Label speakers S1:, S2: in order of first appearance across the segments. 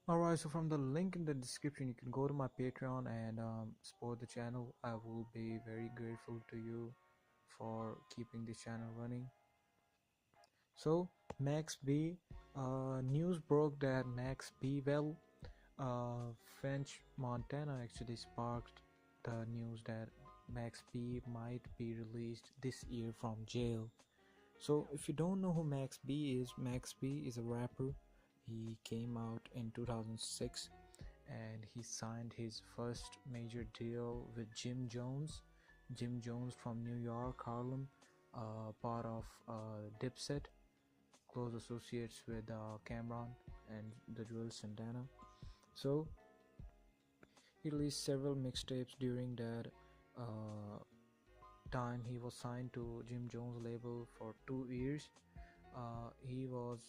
S1: Alright, so from the link in the description, you can go to my Patreon and support the channel. I will be very grateful to you for keeping this channel running. So, Max B, news broke that Max B, French Montana actually sparked the news that Max B might be released this year from jail. So if you don't know who Max B is a rapper. He came out in 2006 and he signed his first major deal with Jim Jones. Jim Jones from New York, Harlem, part of Dipset, close associates with Cameron and the Joel Santana. So he released several mixtapes during that uh, time. He was signed to Jim Jones label for 2 years. He was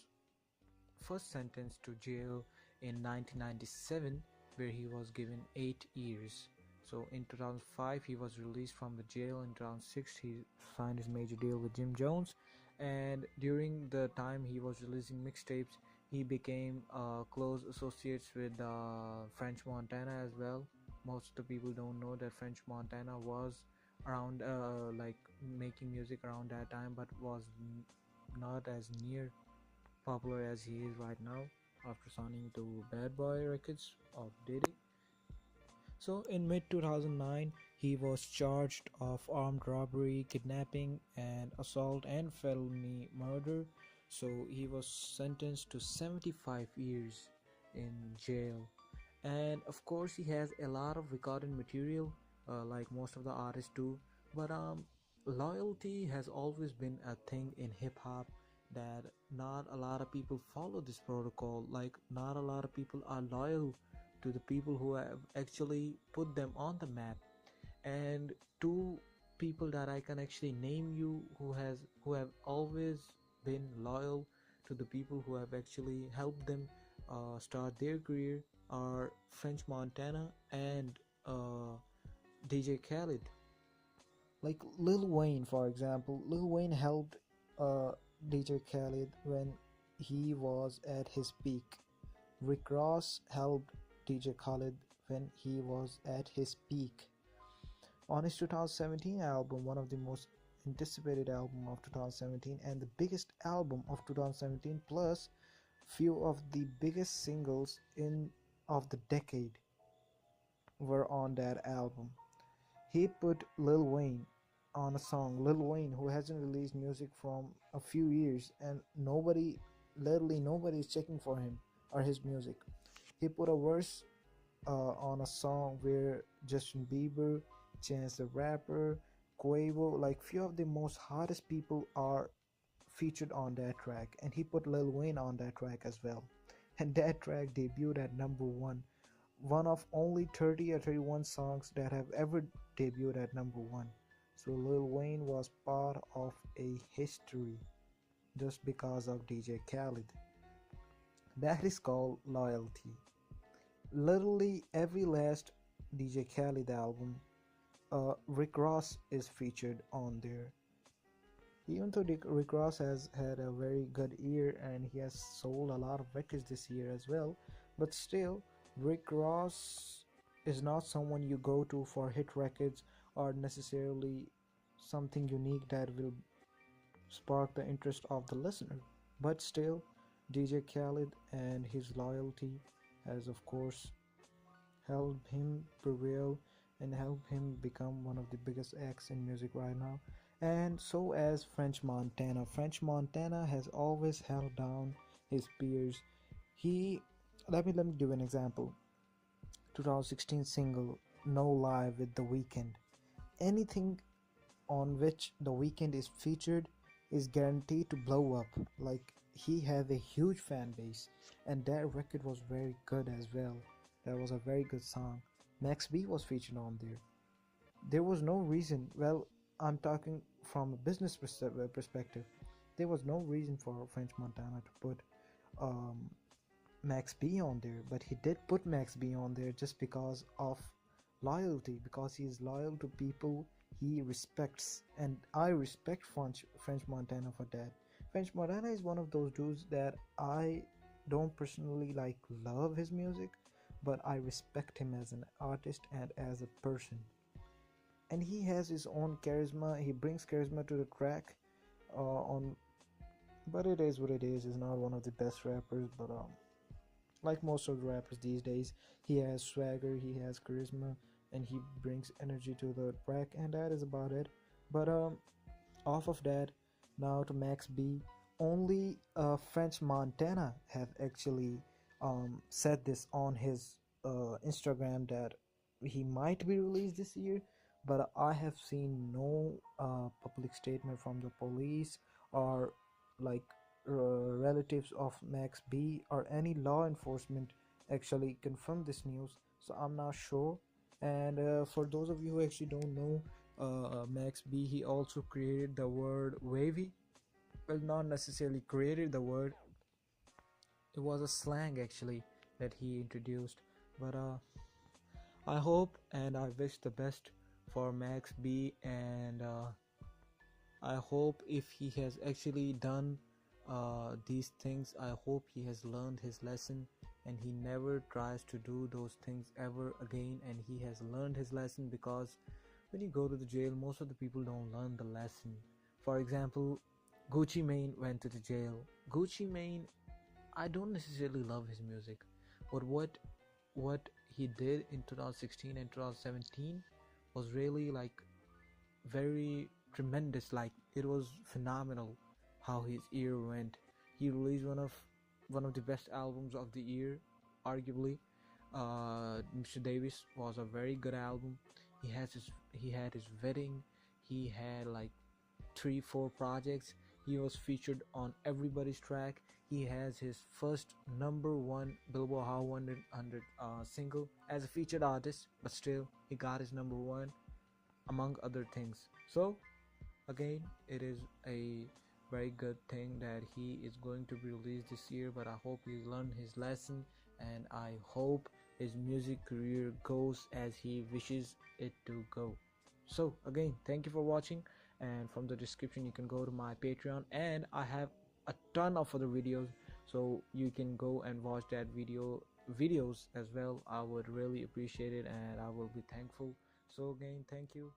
S1: first sentenced to jail in 1997, where he was given 8 years. So in 2005 he was released from the jail. In 2006 he signed his major deal with Jim Jones, and during the time he was releasing mixtapes, he became close associates with French Montana as well. Most of the people don't know that French Montana was around like making music around that time, but was not as near popular as he is right now after signing to Bad Boy Records of Diddy. So in mid 2009, he was charged of armed robbery, kidnapping, and assault and felony murder. So he was sentenced to 75 years in jail. And of course, he has a lot of recorded material, like most of the artists do. But loyalty has always been a thing in hip hop, that not a lot of people follow this protocol. Like, not a lot of people are loyal to the people who have actually put them on the map. And two people that I can actually name you who have always been loyal to the people who have actually helped them start their career are French Montana and DJ Khaled. Like Lil Wayne, for example, Lil Wayne helped DJ Khaled when he was at his peak. Rick Ross helped DJ Khaled when he was at his peak. On his 2017 album, one of the most anticipated album of 2017 and the biggest album of 2017, plus few of the biggest singles in of the decade were on that album. He put Lil Wayne on a song. Lil Wayne, who hasn't released music from a few years, and literally nobody is checking for him or his music. He put a verse on a song where Justin Bieber, Chance the Rapper, Quavo, like few of the most hottest people are featured on that track, and he put Lil Wayne on that track as well. And that track debuted at number one of only 30 or 31 songs that have ever debuted at number one. So Lil Wayne was part of a history just because of DJ Khaled. That is called loyalty. Literally every last DJ Khaled album, Rick Ross is featured on there. Even though Rick Ross has had a very good year and he has sold a lot of records this year as well, but still, Rick Ross is not someone you go to for hit records or necessarily something unique that will spark the interest of the listener. But still, DJ Khaled and his loyalty has, of course, helped him prevail and helped him become one of the biggest acts in music right now. And so as French Montana. French Montana has always held down his peers. He let me give an example. 2016 single No Lie with The Weeknd. Anything on which The Weeknd is featured is guaranteed to blow up. Like, he has a huge fan base, and that record was very good as well. That was a very good song. Max B was featured on there. There was no reason, well, I'm talking from a business perspective, there was no reason for French Montana to put um, Max B on there, but he did put Max B on there just because of loyalty, because he is loyal to people he respects, and I respect French Montana for that. French Montana is one of those dudes that I don't personally like love his music, but I respect him as an artist and as a person. And he has his own charisma. He brings charisma to the track. On But it is what it is. He's not one of the best rappers, but like most of the rappers these days, he has swagger, he has charisma, and he brings energy to the track, and that is about it. But off of that, now to Max B. Only French Montana have actually said this on his Instagram that he might be released this year, but I have seen no public statement from the police or like relatives of Max B or any law enforcement actually confirm this news. So I'm not sure. And for those of you who actually don't know, Max B, he also created the word wavy. Well, not necessarily created the word, it was a slang actually that he introduced. But I hope and I wish the best for Max B, and I hope if he has actually done these things, I hope he has learned his lesson and he never tries to do those things ever again, and he has learned his lesson, because when you go to the jail, most of the people don't learn the lesson. For example, Gucci Mane went to the jail. Gucci Mane, I don't necessarily love his music, but what he did in 2016 and 2017 was really like very tremendous. Like, it was phenomenal how his year went. He released one of the best albums of the year, arguably. Mr. Davis was a very good album. He had his wedding. He had like 3-4 projects. He was featured on everybody's track. He has his first number one Billboard Hot 100 single as a featured artist, but still he got his number one among other things. So again, it is a very good thing that he is going to be released this year, but I hope he learned his lesson, and I hope his music career goes as he wishes it to go. So again, thank you for watching, and from the description you can go to my Patreon, and I have a ton of other videos, so you can go and watch that videos as well. I would really appreciate it and I will be thankful. So again, thank you.